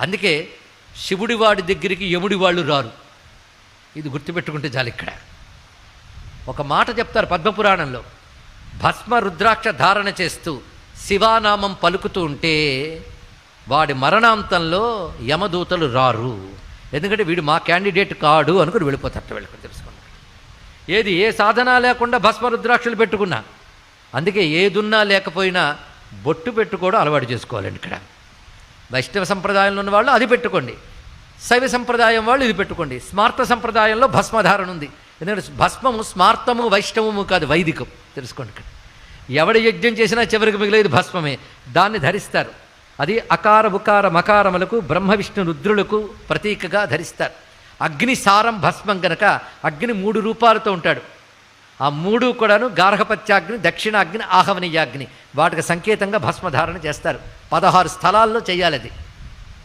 అందుకే శివుడి వాడి దగ్గరికి యముడి వాళ్ళు రారు. ఇది గుర్తుపెట్టుకుంటే చాలు. ఇక్కడ ఒక మాట చెప్తారు పద్మపురాణంలో, భస్మ రుద్రాక్ష ధారణ చేస్తూ శివానామం పలుకుతూ ఉంటే వాడి మరణాంతంలో యమదూతలు రారు. ఎందుకంటే వీడు మా క్యాండిడేట్ కాడు అనుకుని వెళ్ళిపోతారట. వెళ్ళుకుని తెలుసుకోండి. ఏది ఏ సాధన లేకుండా భస్మ రుద్రాక్షలు పెట్టుకున్నా, అందుకే ఏదున్నా లేకపోయినా బొట్టు పెట్టుకోవడం అలవాటు చేసుకోవాలండి. ఇక్కడ వైష్ణవ సంప్రదాయంలో ఉన్న వాళ్ళు అది పెట్టుకోండి, శైవ సంప్రదాయం వాళ్ళు ఇది పెట్టుకోండి. స్మార్త సంప్రదాయంలో భస్మధారణ ఉంది. ఎందుకంటే భస్మము స్మార్తము వైష్ణవము కాదు, వైదికం. తెలుసుకోండి. ఇక్కడ ఎవడి యజ్ఞం చేసినా చివరికి మిగిలేదు భస్మమే. దాన్ని ధరిస్తారు. అది అకార ఉకార మకారములకు బ్రహ్మ విష్ణు రుద్రులకు ప్రతీకగా ధరిస్తారు. అగ్ని సారం భస్మం గనక అగ్ని 3 రూపాలతో ఉంటాడు. ఆ 3 కూడాను గార్హపత్యాగ్ని, దక్షిణాగ్ని, ఆహవనీయాగ్ని, వాటికి సంకేతంగా భస్మధారణ చేస్తారు. 16 స్థలాల్లో చేయాలి అది.